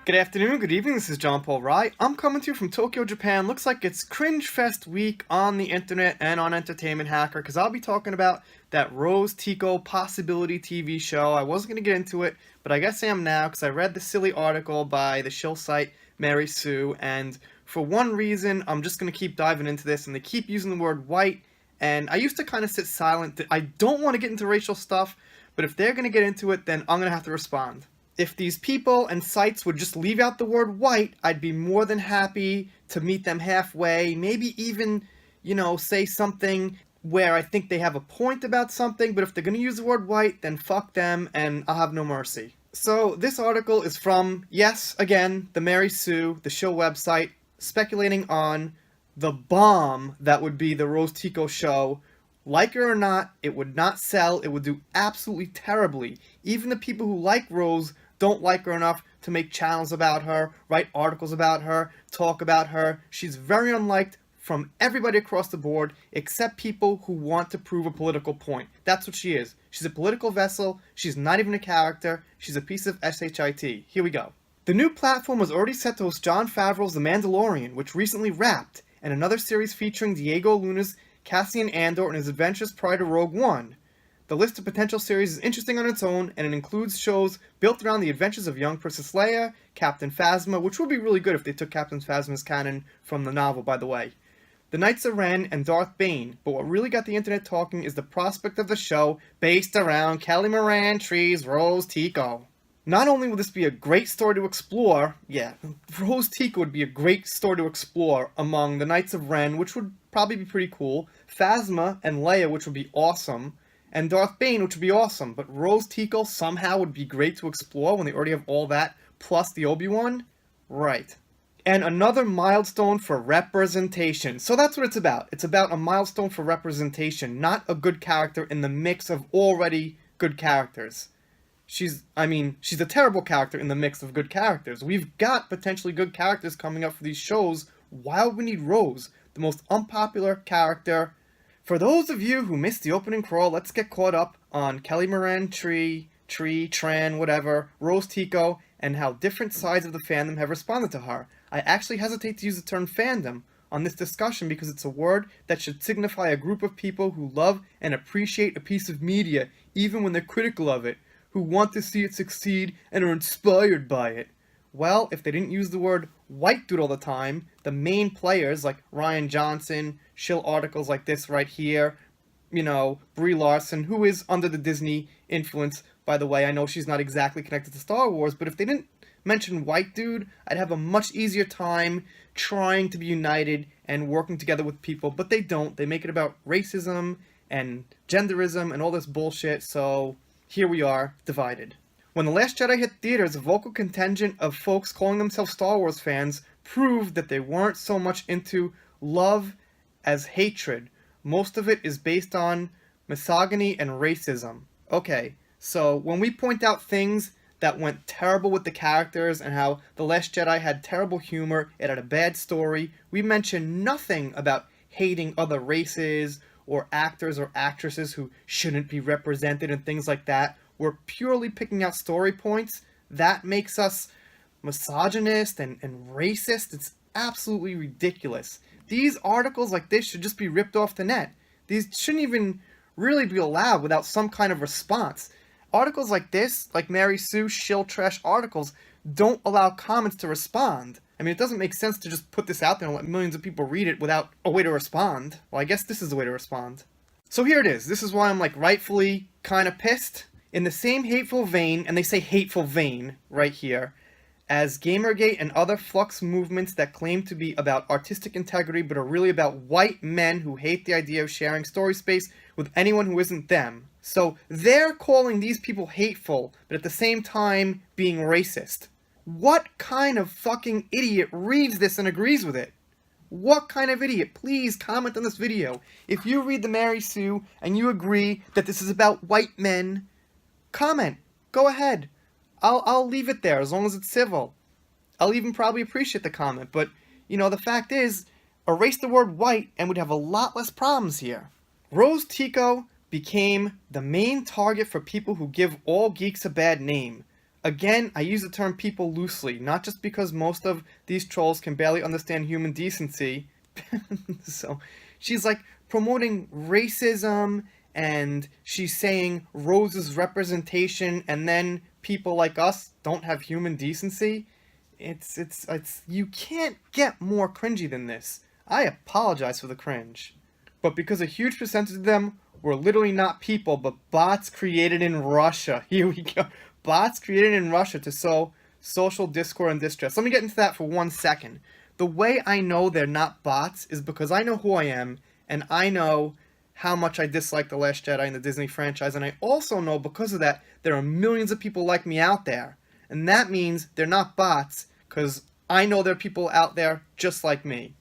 Good afternoon, good evening, this is John Paul Rye. I'm coming to you from Tokyo, Japan. Looks like it's Cringe Fest week on the internet and on Entertainment Hacker, because I'll be talking about that Rose TICO Possibility TV show. I wasn't going to get into it, but I guess I am now, because I read the silly article by the SHILLS site, Mary Sue, and for one reason, I'm just going to keep diving into this, and they keep using the word white, and I used to kind of sit silent. I don't want to get into racial stuff, but if they're going to get into it, then I'm going to have to respond. If these people and sites would just leave out the word white, I'd be more than happy to meet them halfway, maybe even, say something where I think they have a point about something, but if they're going to use the word white, then fuck them, and I'll have no mercy. So, this article is from, yes, again, the Mary Sue, the show website, speculating on the bomb that would be the Rose TICO show. Like it or not, it would not sell, it would do absolutely terribly. Even the people who like Rose don't like her enough to make channels about her, write articles about her, talk about her. She's very unliked from everybody across the board, except people who want to prove a political point. That's what she is. She's a political vessel, she's not even a character, she's a piece of SHIT. Here we go. The new platform was already set to host Jon Favreau's The Mandalorian, which recently wrapped, and another series featuring Diego Luna's Cassian Andor and his adventures prior to Rogue One. The list of potential series is interesting on its own, and it includes shows built around the adventures of young Princess Leia, Captain Phasma, which would be really good if they took Captain Phasma's canon from the novel, by the way, the Knights of Ren, and Darth Bane. But what really got the internet talking is the prospect of the show based around Kelly Moran Tree's Rose TICO. Not only will this be a great story to explore, Rose TICO would be a great story to explore among the Knights of Ren, which would probably be pretty cool, Phasma and Leia, which would be awesome, and Darth Bane, which would be awesome, but Rose TICO somehow would be great to explore when they already have all that, plus the Obi-Wan? Right. And another milestone for representation. So that's what it's about. It's about a milestone for representation, not a good character in the mix of already good characters. She's a terrible character in the mix of good characters. We've got potentially good characters coming up for these shows. Why would we need Rose, the most unpopular character? For those of you who missed the opening crawl, let's get caught up on Kelly Moran Tran, whatever, Rose TICO, and how different sides of the fandom have responded to her. I actually hesitate to use the term fandom on this discussion because it's a word that should signify a group of people who love and appreciate a piece of media, even when they're critical of it, who want to see it succeed and are inspired by it. Well, if they didn't use the word white dude all the time, the main players like Ryan Johnson, shill articles like this right here, Brie Larson, who is under the Disney influence, by the way. I know she's not exactly connected to Star Wars, but if they didn't mention white dude, I'd have a much easier time trying to be united and working together with people, but they don't. They make it about racism and genderism and all this bullshit, so here we are, divided. When The Last Jedi hit theaters, a vocal contingent of folks calling themselves Star Wars fans proved that they weren't so much into love as hatred. Most of it is based on misogyny and racism. Okay, so when we point out things that went terrible with the characters and how The Last Jedi had terrible humor, it had a bad story, we mention nothing about hating other races or actors or actresses who shouldn't be represented and things like that. We're purely picking out story points. That makes us misogynist and racist. It's absolutely ridiculous. These articles like this should just be ripped off the net. These shouldn't even really be allowed without some kind of response. Articles like this, like Mary Sue shill trash articles, don't allow comments to respond. I mean, it doesn't make sense to just put this out there and let millions of people read it without a way to respond. Well, I guess this is the way to respond. So here it is. This is why I'm rightfully kind of pissed. In the same hateful vein, and they say hateful vein right here, as Gamergate and other flux movements that claim to be about artistic integrity but are really about white men who hate the idea of sharing story space with anyone who isn't them. So they're calling these people hateful, but at the same time being racist. What kind of fucking idiot reads this and agrees with it? What kind of idiot? Please comment on this video. If you read the Mary Sue and you agree that this is about white men, comment. Go ahead. I'll leave it there as long as it's civil. I'll even probably appreciate the comment, but, the fact is, erase the word white and we'd have a lot less problems here. Rose TICO became the main target for people who give all geeks a bad name. Again, I use the term people loosely, not just because most of these trolls can barely understand human decency. So she's like promoting racism, and she's saying Rose's representation, and then people like us don't have human decency. It's you can't get more cringy than this. I apologize for the cringe. But because a huge percentage of them were literally not people, but bots created in Russia. Here we go. Bots created in Russia to sow social discord and distress. Let me get into that for 1 second. The way I know they're not bots is because I know who I am, and I know how much I dislike The Last Jedi and the Disney franchise, and I also know because of that there are millions of people like me out there. And that means they're not bots, because I know there are people out there just like me.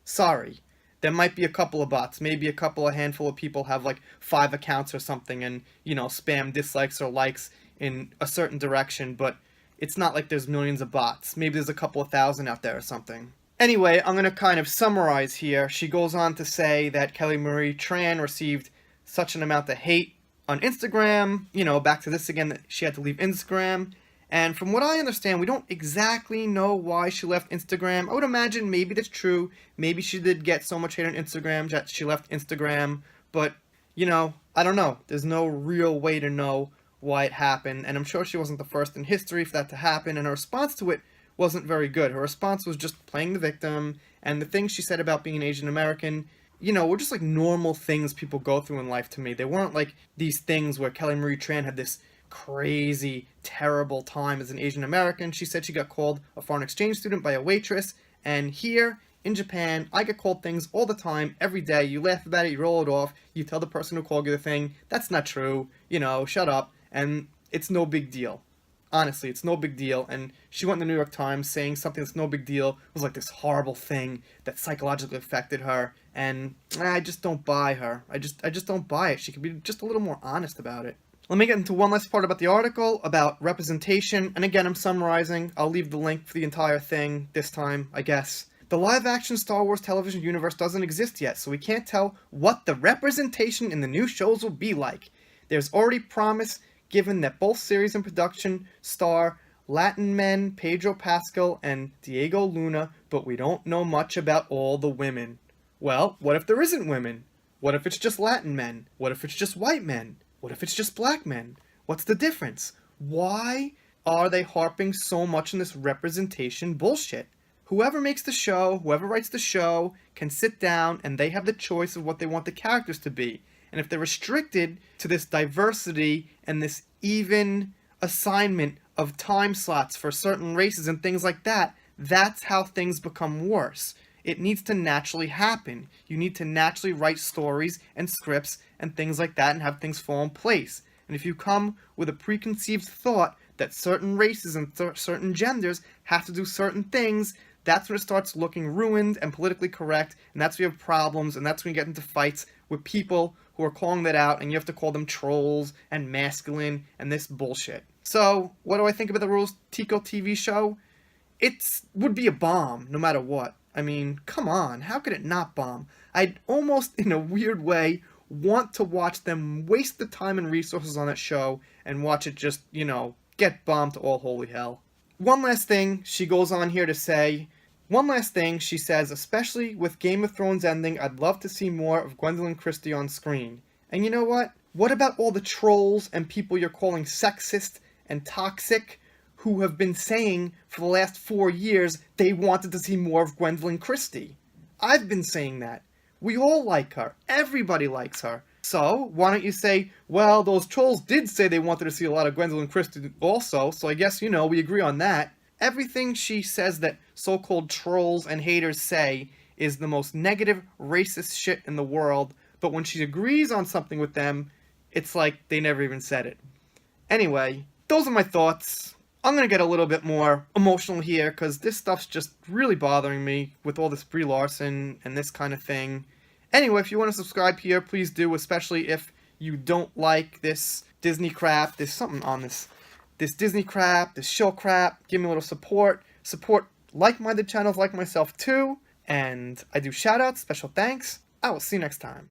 Sorry. There might be a couple of bots, maybe a handful of people have like 5 accounts or something and, spam dislikes or likes in a certain direction, but it's not like there's millions of bots. Maybe there's a couple of thousand out there or something. Anyway, I'm going to kind of summarize here. She goes on to say that Kelly Marie Tran received such an amount of hate on Instagram. Back to this again, that she had to leave Instagram. And from what I understand, we don't exactly know why she left Instagram. I would imagine maybe that's true. Maybe she did get so much hate on Instagram that she left Instagram. But, I don't know. There's no real way to know why it happened. And I'm sure she wasn't the first in history for that to happen. And her response to it wasn't very good. Her response was just playing the victim. And the things she said about being an Asian American, were just like normal things people go through in life to me. They weren't like these things where Kelly Marie Tran had this crazy, terrible time as an Asian American. She said she got called a foreign exchange student by a waitress, and here in Japan, I get called things all the time, every day. You laugh about it, you roll it off, you tell the person who called you the thing, that's not true, shut up, and it's no big deal. Honestly, it's no big deal, and she went in the New York Times saying something that's no big deal was like this horrible thing that psychologically affected her, and I just don't buy her. I just don't buy it. She could be just a little more honest about it. Let me get into one last part about the article, about representation, and again, I'm summarizing. I'll leave the link for the entire thing this time, I guess. The live-action Star Wars television universe doesn't exist yet, so we can't tell what the representation in the new shows will be like. There's already promise given that both series and production star Latin men Pedro Pascal and Diego Luna, but we don't know much about all the women. Well, what if there isn't women? What if it's just Latin men? What if it's just white men? What if it's just black men? What's the difference? Why are they harping so much on this representation bullshit? Whoever makes the show, whoever writes the show, can sit down and they have the choice of what they want the characters to be. And if they're restricted to this diversity and this even assignment of time slots for certain races and things like that, that's how things become worse. It needs to naturally happen. You need to naturally write stories and scripts and things like that and have things fall in place. And if you come with a preconceived thought that certain races and certain genders have to do certain things, that's when it starts looking ruined and politically correct, and that's when you have problems, and that's when you get into fights with people who are calling that out, and you have to call them trolls and masculine and this bullshit. So, what do I think about the Rose TICO TV show? It would be a bomb, no matter what. I mean, come on, how could it not bomb? I'd almost, in a weird way, want to watch them waste the time and resources on that show and watch it just, get bombed to all holy hell. One last thing she goes on here to say, she says, especially with Game of Thrones ending, I'd love to see more of Gwendolyn Christie on screen. And you know what? What about all the trolls and people you're calling sexist and toxic who have been saying for the last 4 years they wanted to see more of Gwendolyn Christie? I've been saying that. We all like her. Everybody likes her. So, why don't you say, well, those trolls did say they wanted to see a lot of Gwendolyn Christie also, so I guess, we agree on that. Everything she says that so-called trolls and haters say is the most negative, racist shit in the world, but when she agrees on something with them, it's like they never even said it. Anyway, those are my thoughts. I'm going to get a little bit more emotional here, because this stuff's just really bothering me with all this Brie Larson and this kind of thing. Anyway, if you want to subscribe here, please do, especially if you don't like this Disney crap. There's something on this Disney crap, this show crap. Give me a little support. Support like-minded channels like myself too. And I do shout-outs, special thanks. I will see you next time.